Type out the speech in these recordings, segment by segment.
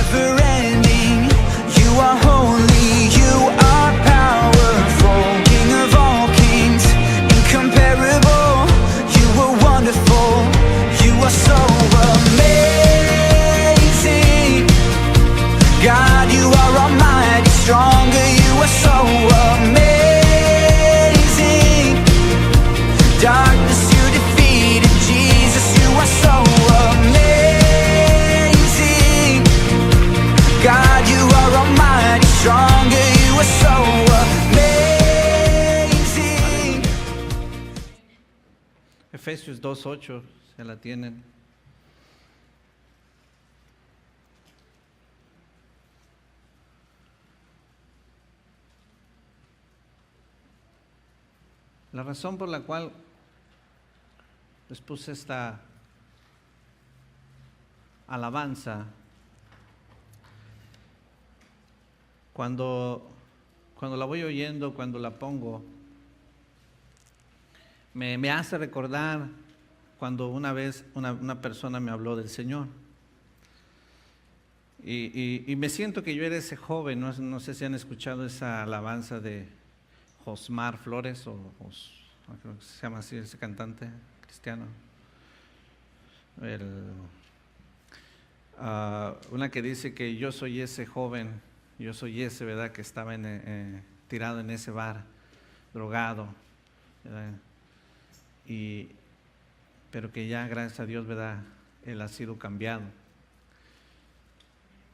never ending. You are holy, you are powerful, King of all kings, incomparable. You are wonderful, you are so amazing. God, you are almighty, stronger, you are so amazing. Darkness you defeated, Jesus, you are so amazing. God, you are almighty, stronger, you are so amazing. Efesios 2:8, se la tienen. La razón por la cual les puse esta alabanza, cuando la voy oyendo, cuando la pongo, me hace recordar cuando una vez una persona me habló del Señor. Y me siento que yo era ese joven, no sé si han escuchado esa alabanza de Josmar Flores, creo que se llama así ese cantante cristiano. Una que dice que yo soy ese joven, yo soy ese, ¿verdad?, que estaba tirado en ese bar, drogado, ¿verdad? Pero que ya, gracias a Dios, ¿verdad?, él ha sido cambiado.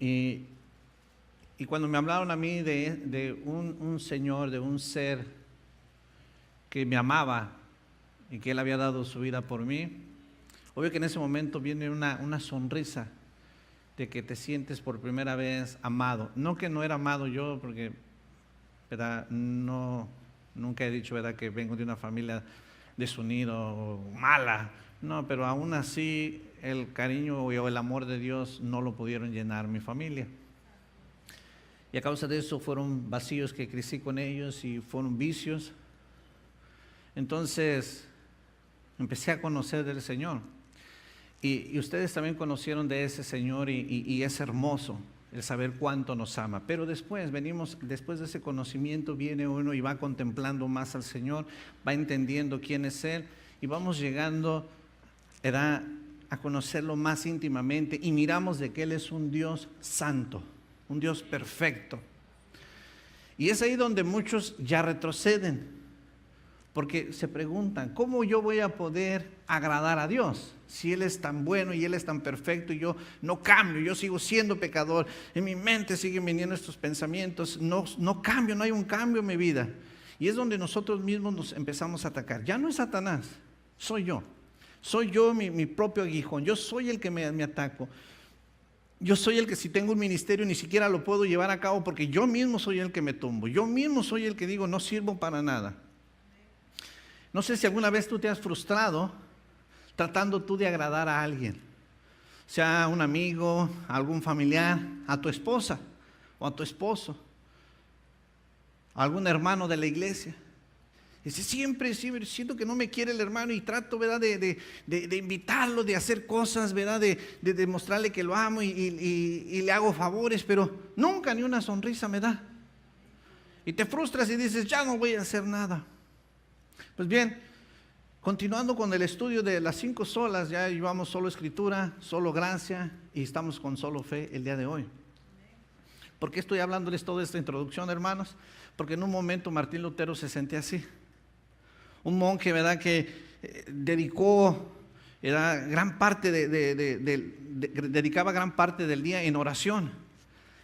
Y cuando me hablaron a mí de un Señor, de un ser que me amaba y que Él había dado su vida por mí, obvio que en ese momento viene una sonrisa de que te sientes por primera vez amado. No que no era amado yo, porque, ¿verdad?, nunca he dicho, ¿verdad?, que vengo de una familia desunida o mala. No, pero aún así el cariño o el amor de Dios no lo pudieron llenar mi familia. Y a causa de eso fueron vacíos que crecí con ellos y fueron vicios. Entonces empecé a conocer del Señor. Y ustedes también conocieron de ese Señor y es hermoso el saber cuánto nos ama. Pero después de ese conocimiento viene uno y va contemplando más al Señor, va entendiendo quién es Él y vamos llegando a conocerlo más íntimamente y miramos de que Él es un Dios santo, un Dios perfecto. Y es ahí donde muchos ya retroceden, porque se preguntan, ¿cómo yo voy a poder agradar a Dios? Si Él es tan bueno y Él es tan perfecto y yo no cambio, yo sigo siendo pecador, en mi mente siguen viniendo estos pensamientos, no cambio, no hay un cambio en mi vida. Y es donde nosotros mismos nos empezamos a atacar. Ya no es Satanás, soy yo. Soy yo mi propio aguijón, yo soy el que me ataco. Yo soy el que si tengo un ministerio ni siquiera lo puedo llevar a cabo porque yo mismo soy el que me tumbo. Yo mismo soy el que digo no sirvo para nada. No sé si alguna vez tú te has frustrado tratando tú de agradar a alguien. Sea un amigo, a algún familiar, a tu esposa o a tu esposo, a algún hermano de la iglesia. Dice, siempre siento que no me quiere el hermano y trato, ¿verdad?, de invitarlo, de hacer cosas, ¿verdad?, de demostrarle que lo amo y le hago favores, pero nunca ni una sonrisa me da. Y te frustras y dices, ya no voy a hacer nada. Pues bien, continuando con el estudio de las 5 solas, ya llevamos solo escritura, solo gracia y estamos con solo fe el día de hoy. ¿Por qué estoy hablándoles toda esta introducción, hermanos? Porque en un momento Martín Lutero se sentía así. Un monje, ¿verdad?, que dedicaba gran parte del día en oración.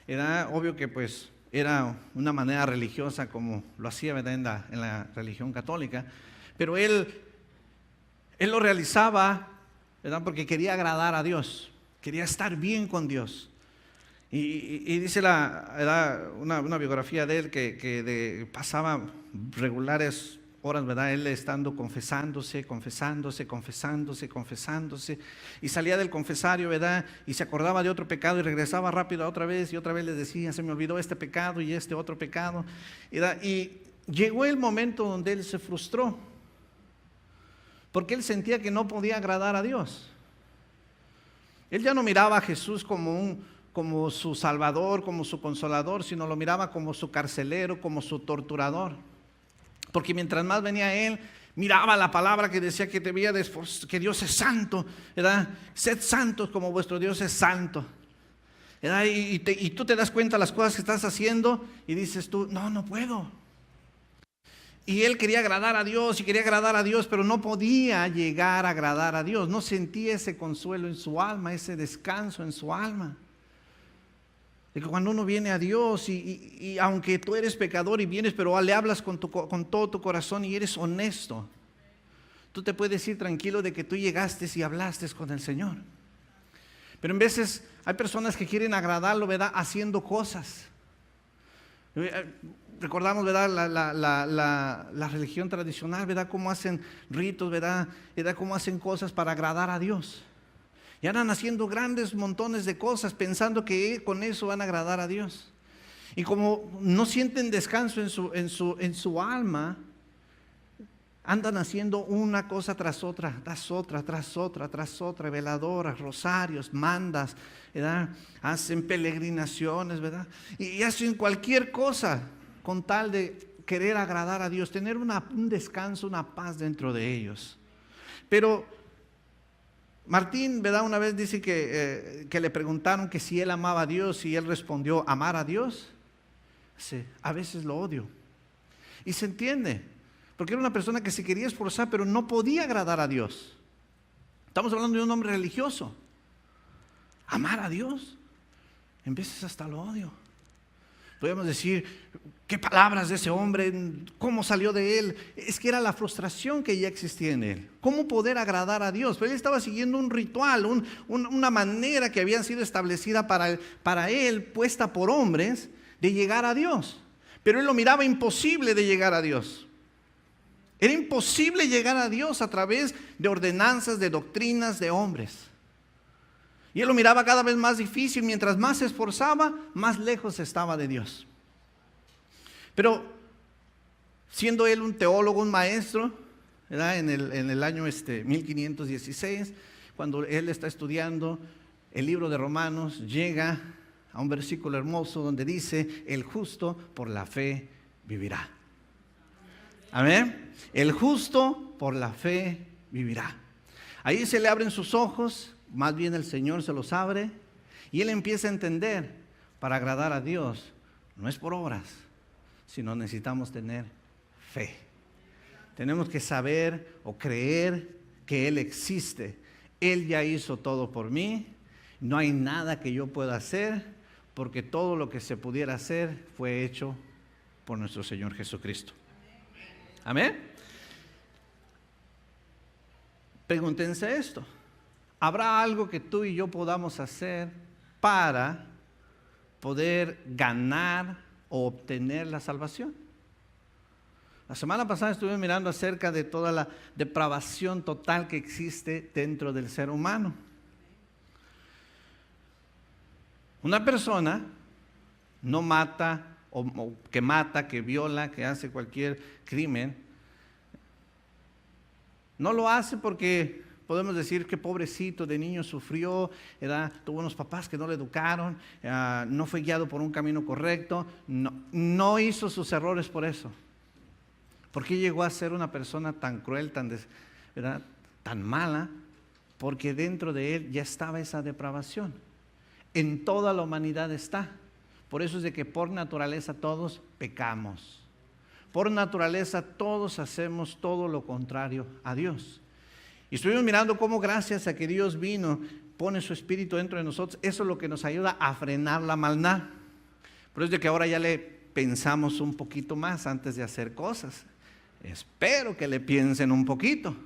Era obvio que pues era una manera religiosa como lo hacía, ¿verdad?, en la religión católica, pero él lo realizaba, ¿verdad?, porque quería agradar a Dios, quería estar bien con Dios. Y dice una biografía de él que pasaba regulares horas, ¿verdad?, él estando confesándose, y salía del confesario, ¿verdad?, y se acordaba de otro pecado y regresaba rápido a otra vez y otra vez le decía, se me olvidó este pecado y este otro pecado, y llegó el momento donde él se frustró, porque él sentía que no podía agradar a Dios. Él ya no miraba a Jesús como como su salvador, como su consolador, sino lo miraba como su carcelero, como su torturador. Porque mientras más venía él, miraba la palabra que decía que debía de que Dios es santo, ¿verdad? Sed santos como vuestro Dios es santo, ¿verdad? Y tú te das cuenta de las cosas que estás haciendo y dices tú, no puedo. Y él quería agradar a Dios y quería agradar a Dios, pero no podía llegar a agradar a Dios. No sentía ese consuelo en su alma, ese descanso en su alma. De que cuando uno viene a Dios y aunque tú eres pecador y vienes, pero le hablas con todo tu corazón y eres honesto, tú te puedes ir tranquilo de que tú llegaste y hablaste con el Señor. Pero en veces hay personas que quieren agradarlo, ¿verdad? Haciendo cosas. Recordamos, ¿verdad? La religión tradicional, ¿verdad? Cómo hacen ritos, ¿verdad? Cómo hacen cosas para agradar a Dios. Y andan haciendo grandes montones de cosas pensando que con eso van a agradar a Dios. Y como no sienten descanso en su alma, andan haciendo una cosa tras otra, veladoras, rosarios, mandas, ¿verdad? Hacen peregrinaciones, ¿verdad? Y hacen cualquier cosa con tal de querer agradar a Dios, tener un descanso, una paz dentro de ellos. Pero Martín, ¿verdad? Una vez dice que le preguntaron que si él amaba a Dios y él respondió, ¿amar a Dios? Sí, a veces lo odio. Y se entiende, porque era una persona que se quería esforzar, pero no podía agradar a Dios. Estamos hablando de un hombre religioso. Amar a Dios, en veces hasta lo odio. Podemos decir, ¿qué palabras de ese hombre? ¿Cómo salió de él? Es que era la frustración que ya existía en él. ¿Cómo poder agradar a Dios? Pero él estaba siguiendo un ritual, una manera que había sido establecida para él, puesta por hombres, de llegar a Dios. Pero él lo miraba imposible de llegar a Dios. Era imposible llegar a Dios a través de ordenanzas, de doctrinas de hombres. Y él lo miraba cada vez más difícil, mientras más se esforzaba, más lejos estaba de Dios. Pero siendo él un teólogo, un maestro, ¿verdad? En el año 1516, cuando él está estudiando el libro de Romanos, llega a un versículo hermoso donde dice, el justo por la fe vivirá. Amén. El justo por la fe vivirá. Ahí se le abren sus ojos. Más bien el Señor se los abre y él empieza a entender, para agradar a Dios no es por obras, sino necesitamos tener fe. Tenemos que saber o creer que Él existe. Él ya hizo todo por mí, no hay nada que yo pueda hacer, porque todo lo que se pudiera hacer fue hecho por nuestro Señor Jesucristo. Amén. Pregúntense esto. ¿Habrá algo que tú y yo podamos hacer para poder ganar o obtener la salvación? La semana pasada estuve mirando acerca de toda la depravación total que existe dentro del ser humano. Una persona no mata, o que viola, que hace cualquier crimen, no lo hace porque podemos decir que pobrecito de niño sufrió, tuvo unos papás que no le educaron, no fue guiado por un camino correcto, no hizo sus errores por eso. ¿Por qué llegó a ser una persona tan cruel, tan mala? Porque dentro de él ya estaba esa depravación. En toda la humanidad está. Por eso es de que por naturaleza todos pecamos. Por naturaleza todos hacemos todo lo contrario a Dios. Y estuvimos mirando cómo gracias a que Dios vino, pone su espíritu dentro de nosotros, eso es lo que nos ayuda a frenar la maldad. Por eso es de que ahora ya le pensamos un poquito más antes de hacer cosas. Espero que le piensen un poquito.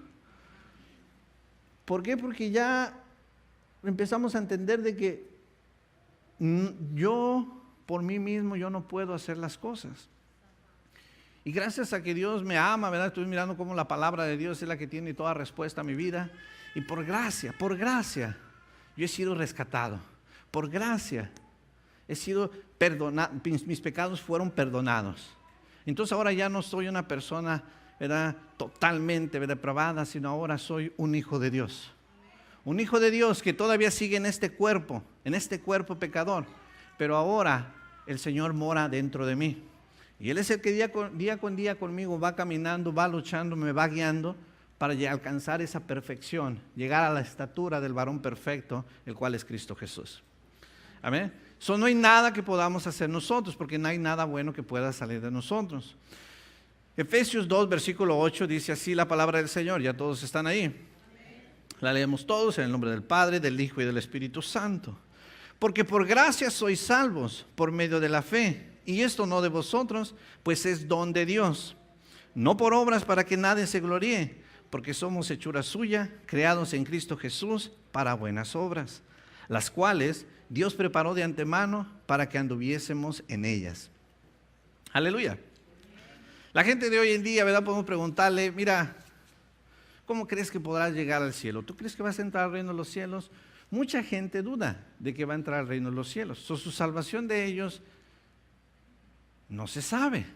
¿Por qué? Porque ya empezamos a entender de que yo, por mí mismo, yo no puedo hacer las cosas. Y gracias a que Dios me ama, ¿verdad? Estoy mirando cómo la palabra de Dios es la que tiene toda respuesta a mi vida. Y por gracia, yo he sido rescatado. Por gracia, he sido perdonado, mis pecados fueron perdonados. Entonces ahora ya no soy una persona, ¿verdad?, totalmente depravada, sino ahora soy un hijo de Dios. Un hijo de Dios que todavía sigue en este cuerpo pecador, pero ahora el Señor mora dentro de mí. Y Él es el que día con día conmigo va caminando, va luchando, me va guiando para alcanzar esa perfección, llegar a la estatura del varón perfecto, el cual es Cristo Jesús. Amén. No hay nada que podamos hacer nosotros, porque no hay nada bueno que pueda salir de nosotros. Efesios 2, versículo 8 dice así la palabra del Señor. Ya todos están ahí. La leemos todos en el nombre del Padre, del Hijo y del Espíritu Santo. Porque por gracia sois salvos por medio de la fe. Y esto no de vosotros, pues es don de Dios. No por obras para que nadie se gloríe, porque somos hechura suya, creados en Cristo Jesús para buenas obras, las cuales Dios preparó de antemano para que anduviésemos en ellas. Aleluya. La gente de hoy en día, ¿verdad? Podemos preguntarle, mira, ¿cómo crees que podrás llegar al cielo? ¿Tú crees que vas a entrar al reino de los cielos? Mucha gente duda de que va a entrar al reino de los cielos. Su salvación de ellos no se sabe.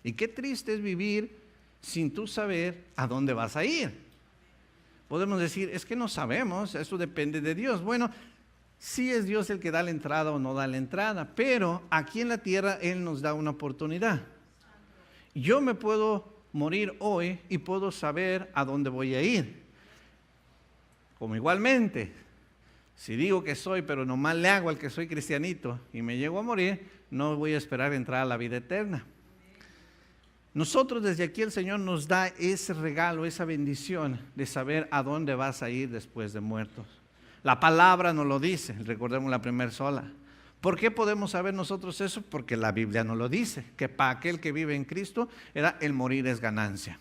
Y qué triste es vivir sin tú saber a dónde vas a ir. Podemos decir, es que no sabemos, eso depende de Dios. Bueno, sí es Dios el que da la entrada o no da la entrada, pero aquí en la tierra Él nos da una oportunidad. Yo me puedo morir hoy y puedo saber a dónde voy a ir. Como igualmente, si digo que soy, pero nomás le hago al que soy cristianito y me llego a morir, no voy a esperar entrar a la vida eterna. Nosotros desde aquí el Señor nos da ese regalo, esa bendición de saber a dónde vas a ir después de muertos. La palabra nos lo dice, recordemos la primera sola. ¿Por qué podemos saber nosotros eso? Porque la Biblia nos lo dice, que para aquel que vive en Cristo, el morir es ganancia.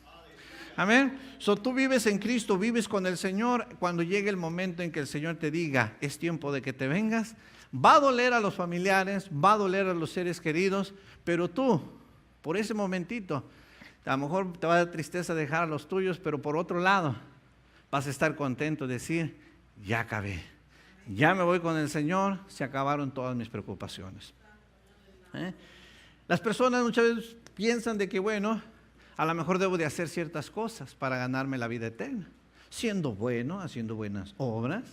Amén. Tú vives en Cristo, vives con el Señor. Cuando llegue el momento en que el Señor te diga, es tiempo de que te vengas, va a doler a los familiares, va a doler a los seres queridos, pero tú, por ese momentito, a lo mejor te va a dar tristeza dejar a los tuyos, pero por otro lado, vas a estar contento de decir, ya acabé. Ya me voy con el Señor, se acabaron todas mis preocupaciones. Las personas muchas veces piensan de que, bueno, a lo mejor debo de hacer ciertas cosas para ganarme la vida eterna. Siendo bueno, haciendo buenas obras,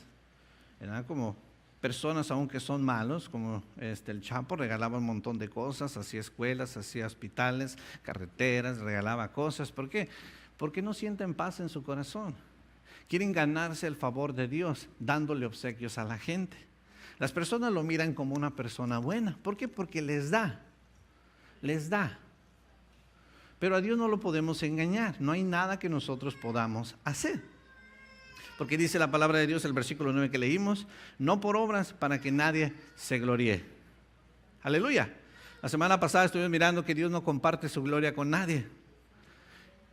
¿verdad? Como personas aunque son malos, como el Chapo regalaba un montón de cosas, hacía escuelas, hacía hospitales, carreteras, regalaba cosas. ¿Por qué? Porque no sienten paz en su corazón. Quieren ganarse el favor de Dios dándole obsequios a la gente. Las personas lo miran como una persona buena. ¿Por qué? Porque les da. Pero a Dios no lo podemos engañar. No hay nada que nosotros podamos hacer. Porque dice la palabra de Dios, el versículo 9 que leímos, no por obras para que nadie se gloríe. Aleluya. La semana pasada estuvimos mirando que Dios no comparte su gloria con nadie.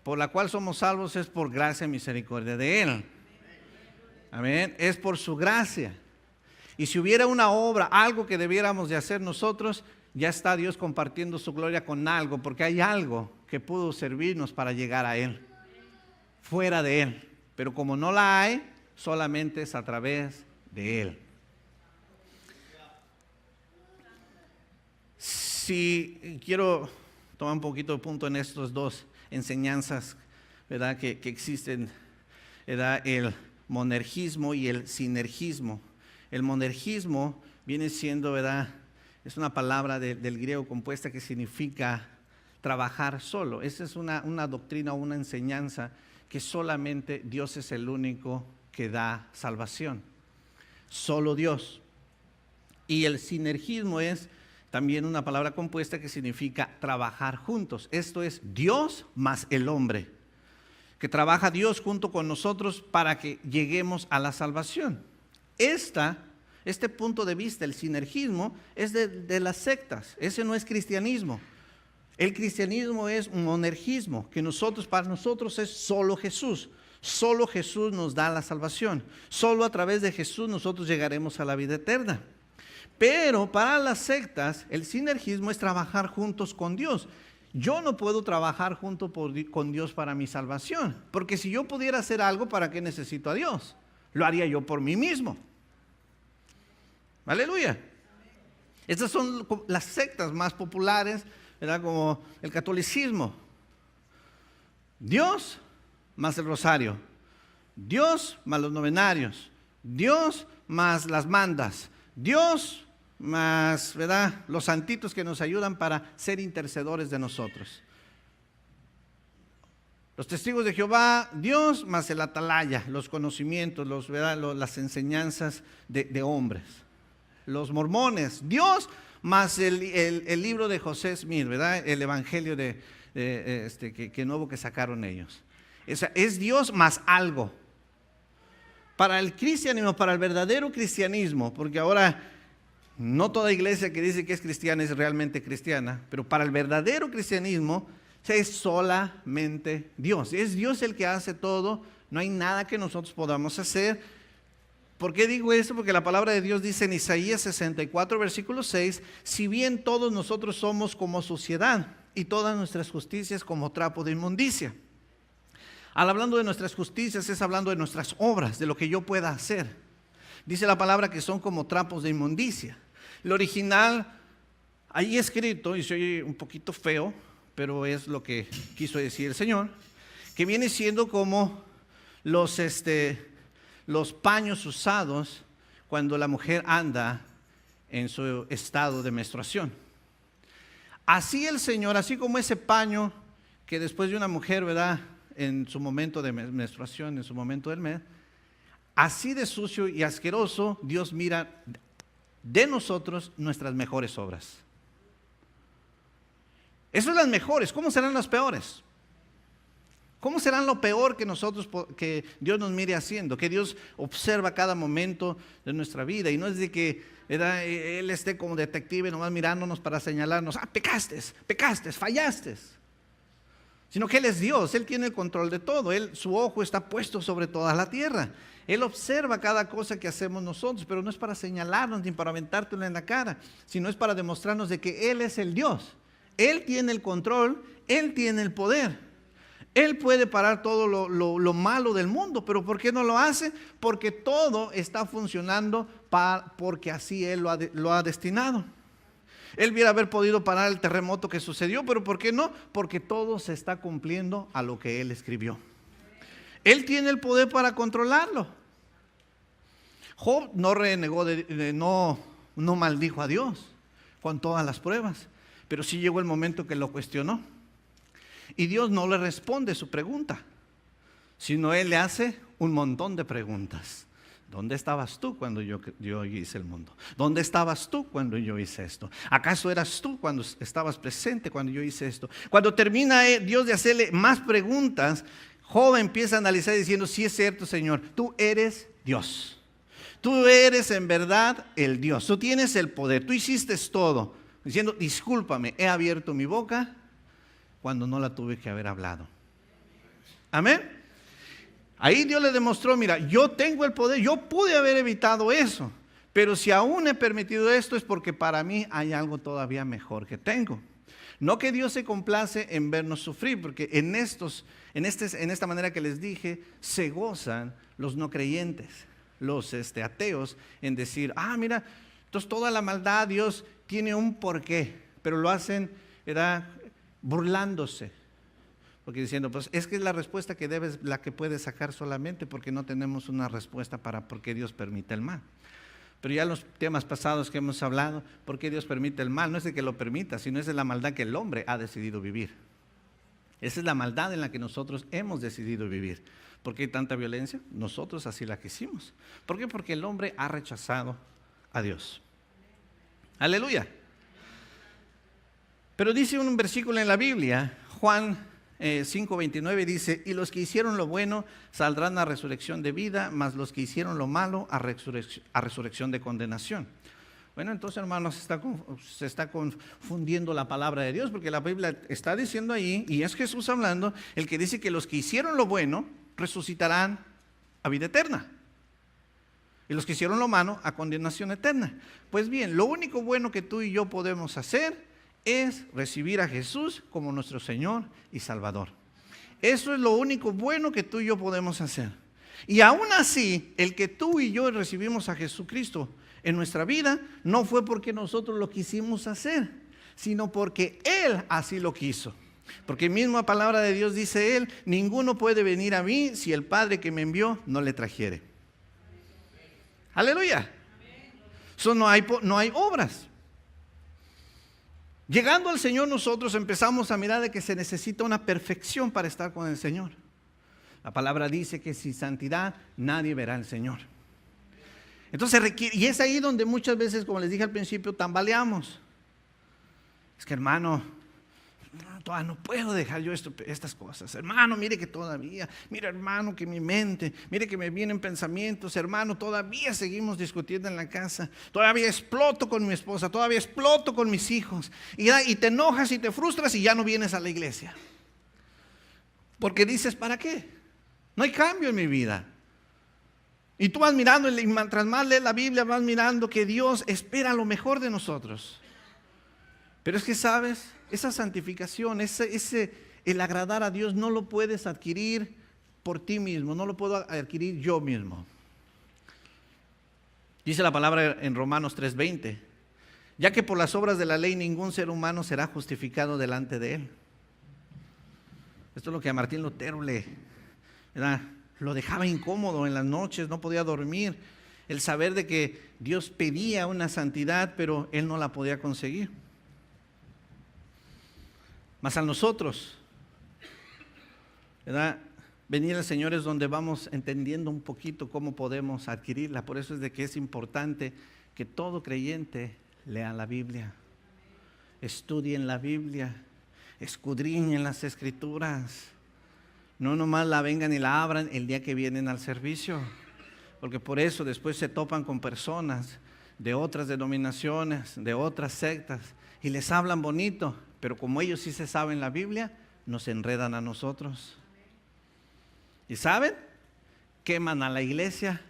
Por la cual somos salvos es por gracia y misericordia de Él. Amén. Es por su gracia. Y si hubiera una obra, algo que debiéramos de hacer nosotros, ya está Dios compartiendo su gloria con algo, porque hay algo que pudo servirnos para llegar a Él, fuera de Él. Pero como no la hay, solamente es a través de Él. Si quiero tomar un poquito de punto en estos dos enseñanzas, ¿verdad? Que existen, ¿verdad? El monergismo y el sinergismo. El monergismo viene siendo, ¿verdad? Es una palabra del griego compuesta que significa trabajar solo. Esa es una doctrina o una enseñanza que solamente Dios es el único que da salvación. Solo Dios. Y el sinergismo es también una palabra compuesta que significa trabajar juntos. Esto es Dios más el hombre. Que trabaja Dios junto con nosotros para que lleguemos a la salvación. Este punto de vista, el sinergismo, es de las sectas. Ese no es cristianismo. El cristianismo es un monergismo, que para nosotros es solo Jesús. Solo Jesús nos da la salvación. Solo a través de Jesús nosotros llegaremos a la vida eterna. Pero para las sectas, el sinergismo es trabajar juntos con Dios. Yo no puedo trabajar junto con Dios para mi salvación, porque si yo pudiera hacer algo, ¿para qué necesito a Dios? Lo haría yo por mí mismo. Aleluya. Estas son las sectas más populares, ¿verdad? Como el catolicismo. Dios más el rosario. Dios más los novenarios. Dios más las mandas, Dios más, ¿verdad?, los santitos que nos ayudan para ser intercedores de nosotros. Los testigos de Jehová, Dios más el atalaya, los conocimientos, las enseñanzas de hombres. Los mormones, Dios más el libro de José Smith, ¿verdad?, el evangelio que nuevo que sacaron ellos. Es Dios más algo. Para el cristianismo, para el verdadero cristianismo, porque ahora no toda iglesia que dice que es cristiana es realmente cristiana, pero para el verdadero cristianismo es solamente Dios. Es Dios el que hace todo, no hay nada que nosotros podamos hacer. ¿Por qué digo esto? Porque la palabra de Dios dice en Isaías 64, versículo 6, si bien todos nosotros somos como suciedad y todas nuestras justicias como trapo de inmundicia. Al hablando de nuestras justicias es hablando de nuestras obras, de lo que yo pueda hacer. Dice la palabra que son como trapos de inmundicia. El original, ahí escrito, y se oye un poquito feo, pero es lo que quiso decir el Señor, que viene siendo como los paños usados cuando la mujer anda en su estado de menstruación. Así el Señor, así como ese paño que después de una mujer, ¿verdad?, en su momento de menstruación, en su momento del mes, así de sucio y asqueroso, Dios mira de nosotros nuestras mejores obras. Esas son las mejores. ¿Cómo serán las peores? ¿Cómo serán lo peor que Dios nos mire haciendo? Que Dios observa cada momento de nuestra vida y no es de que, ¿verdad?, Él esté como detective nomás mirándonos para señalarnos, pecaste, fallaste. Sino que Él es Dios, Él tiene el control de todo, su ojo está puesto sobre toda la tierra. Él observa cada cosa que hacemos nosotros, pero no es para señalarnos ni para aventártelo en la cara, sino es para demostrarnos de que Él es el Dios. Él tiene el control, Él tiene el poder. Él puede parar todo lo malo del mundo, pero ¿por qué no lo hace? Porque todo está funcionando porque así Él lo ha destinado. Él hubiera haber podido parar el terremoto que sucedió, pero ¿por qué no? Porque todo se está cumpliendo a lo que Él escribió. Él tiene el poder para controlarlo. Job no renegó, no maldijo a Dios con todas las pruebas, pero sí llegó el momento que lo cuestionó. Y Dios no le responde su pregunta, sino Él le hace un montón de preguntas. ¿Dónde estabas tú cuando yo hice el mundo? ¿Dónde estabas tú cuando yo hice esto? ¿Acaso eras tú cuando estabas presente cuando yo hice esto? Cuando termina Dios de hacerle más preguntas, Job empieza a analizar diciendo, sí es cierto, Señor, tú eres Dios. Tú eres en verdad el Dios. Tú tienes el poder. Tú hiciste todo. Diciendo, discúlpame, he abierto mi boca cuando no la tuve que haber hablado. Amén. Ahí Dios le demostró, mira, yo tengo el poder, yo pude haber evitado eso, pero si aún he permitido esto es porque para mí hay algo todavía mejor que tengo. No que Dios se complace en vernos sufrir, porque en esta manera que les dije, se gozan los no creyentes, los ateos, en decir, mira, entonces toda la maldad Dios tiene un porqué, pero lo hacen, ¿verdad?, burlándose. Porque diciendo, pues es que es la respuesta la que puedes sacar solamente porque no tenemos una respuesta para por qué Dios permite el mal. Pero ya en los temas pasados que hemos hablado, ¿por qué Dios permite el mal? No es de que lo permita, sino es de la maldad que el hombre ha decidido vivir. Esa es la maldad en la que nosotros hemos decidido vivir. ¿Por qué hay tanta violencia? Nosotros así la quisimos. ¿Por qué? Porque el hombre ha rechazado a Dios. Aleluya. Pero dice un versículo en la Biblia, Juan 5:29 dice, y los que hicieron lo bueno saldrán a resurrección de vida, mas los que hicieron lo malo a resurrección de condenación. Bueno, entonces, hermanos, se está confundiendo la palabra de Dios, porque la Biblia está diciendo ahí, y es Jesús hablando, el que dice que los que hicieron lo bueno resucitarán a vida eterna, y los que hicieron lo malo a condenación eterna. Pues bien, lo único bueno que tú y yo podemos hacer es recibir a Jesús como nuestro Señor y Salvador. Eso es lo único bueno que tú y yo podemos hacer. Y aún así, el que tú y yo recibimos a Jesucristo en nuestra vida, no fue porque nosotros lo quisimos hacer, sino porque Él así lo quiso. Porque misma palabra de Dios dice Él, ninguno puede venir a mí si el Padre que me envió no le trajere. Aleluya. Eso no hay obras. Llegando al Señor, nosotros empezamos a mirar de que se necesita una perfección para estar con el Señor. La palabra dice que sin santidad nadie verá al Señor. Entonces y es ahí donde muchas veces, como les dije al principio, tambaleamos. Es que hermano, todavía no puedo dejar yo estas cosas. Hermano, mire que todavía, mire hermano que mi mente, mire que me vienen pensamientos. Hermano, todavía seguimos discutiendo en la casa. Todavía exploto con mi esposa, todavía exploto con mis hijos. Y te enojas y te frustras y ya no vienes a la iglesia. Porque dices, ¿para qué? No hay cambio en mi vida. Y tú vas mirando, y mientras más lees la Biblia, vas mirando que Dios espera lo mejor de nosotros. Pero es que, ¿sabes? Esa santificación, el agradar a Dios no lo puedes adquirir por ti mismo, no lo puedo adquirir yo mismo. Dice la palabra en Romanos 3:20, ya que por las obras de la ley ningún ser humano será justificado delante de él. Esto es lo que a Martín Lutero lo dejaba incómodo en las noches, no podía dormir. El saber de que Dios pedía una santidad, pero él no la podía conseguir. Mas a nosotros, ¿verdad? Venir al Señor es donde vamos entendiendo un poquito cómo podemos adquirirla. Por eso es de que es importante que todo creyente lea la Biblia, estudien la Biblia, escudriñen las Escrituras. No nomás la vengan y la abran el día que vienen al servicio, porque por eso después se topan con personas de otras denominaciones, de otras sectas, y les hablan bonito, pero como ellos sí se saben la Biblia, nos enredan a nosotros. ¿Y saben? Queman a la iglesia.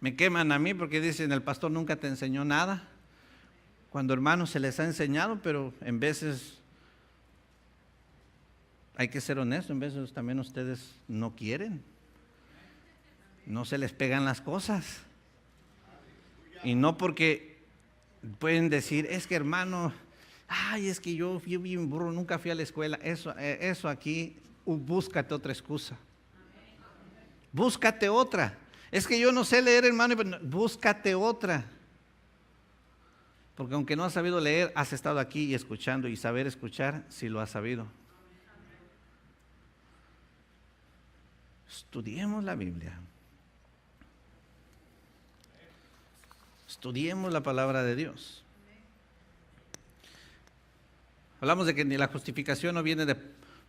Me queman a mí porque dicen, el pastor nunca te enseñó nada. Cuando hermanos se les ha enseñado, pero en veces hay que ser honesto, en veces también ustedes no quieren. No se les pegan las cosas. Y no porque pueden decir, es que hermano, ay, es que yo fui bien burro, nunca fui a la escuela. Eso aquí, búscate otra excusa. Búscate otra. Es que yo no sé leer, hermano, búscate otra. Porque aunque no has sabido leer, has estado aquí y escuchando, y saber escuchar, sí lo has sabido. Estudiemos la Biblia. Estudiemos la palabra de Dios. Hablamos de que ni la justificación no viene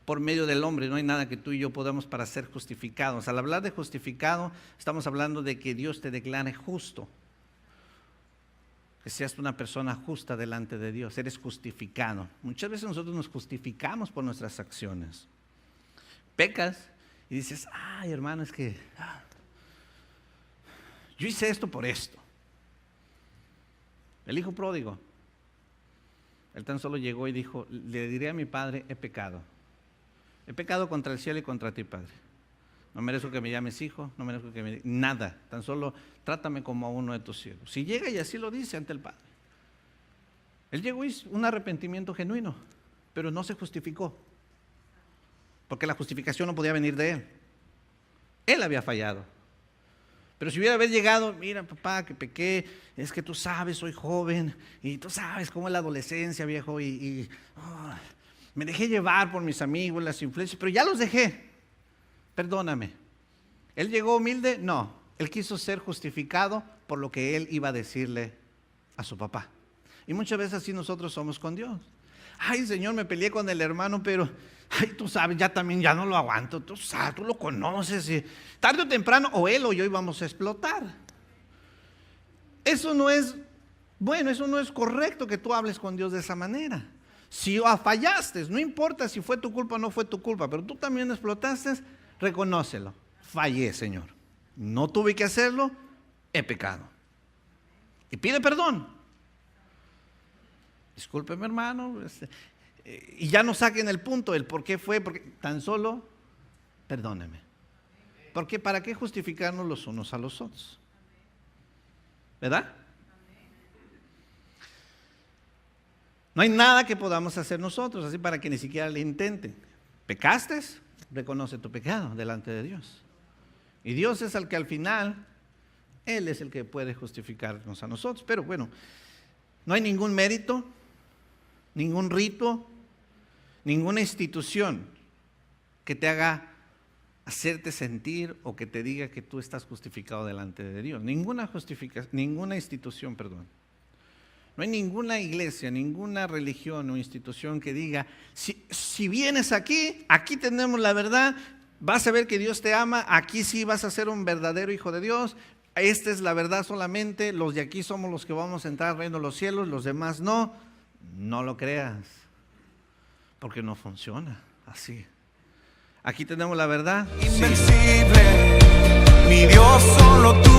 por medio del hombre, no hay nada que tú y yo podamos para ser justificados. Al hablar de justificado, estamos hablando de que Dios te declare justo. Que seas una persona justa delante de Dios, eres justificado. Muchas veces nosotros nos justificamos por nuestras acciones. Pecas y dices, ay hermano, es que yo hice esto por esto. El hijo pródigo, él tan solo llegó y dijo, le diré a mi padre, he pecado contra el cielo y contra ti, Padre. No merezco que me llames hijo, no merezco que me... Nada, tan solo trátame como a uno de tus hijos. Si llega y así lo dice ante el Padre. Él llegó y hizo un arrepentimiento genuino, pero no se justificó. Porque la justificación no podía venir de él. Él había fallado. Pero si hubiera llegado, mira papá, que pequé, es que tú sabes, soy joven, y tú sabes cómo es la adolescencia, viejo, me dejé llevar por mis amigos, las influencias, pero ya los dejé. Perdóname. ¿Él llegó humilde? No. Él quiso ser justificado por lo que él iba a decirle a su papá. Y muchas veces así nosotros somos con Dios. Ay, Señor, me peleé con el hermano, pero ay, tú sabes, ya no lo aguanto. Tú sabes, tú lo conoces. Y tarde o temprano, o él o yo íbamos a explotar. Eso no es bueno, eso no es correcto que tú hables con Dios de esa manera. Si fallaste, no importa si fue tu culpa o no fue tu culpa, pero tú también explotaste, reconócelo. Fallé, Señor. No tuve que hacerlo, he pecado. Y pide perdón. Discúlpeme, hermano. Y ya no saquen el punto, el por qué fue, porque tan solo perdóneme. Porque ¿para qué justificarnos los unos a los otros? ¿Verdad? No hay nada que podamos hacer nosotros, así para que ni siquiera le intenten. ¿Pecaste? Reconoce tu pecado delante de Dios. Y Dios es el que al final Él es el que puede justificarnos a nosotros. Pero bueno, no hay ningún mérito, ningún rito, ninguna institución que te haga hacerte sentir o que te diga que tú estás justificado delante de Dios. Ninguna institución, perdón. No hay ninguna iglesia, ninguna religión o institución que diga, si vienes aquí tenemos la verdad, vas a ver que Dios te ama, aquí sí vas a ser un verdadero hijo de Dios, esta es la verdad solamente, los de aquí somos los que vamos a entrar al reino de los cielos, los demás no. No lo creas, porque no funciona así. Aquí tenemos la verdad. Invencible, mi Dios, solo tú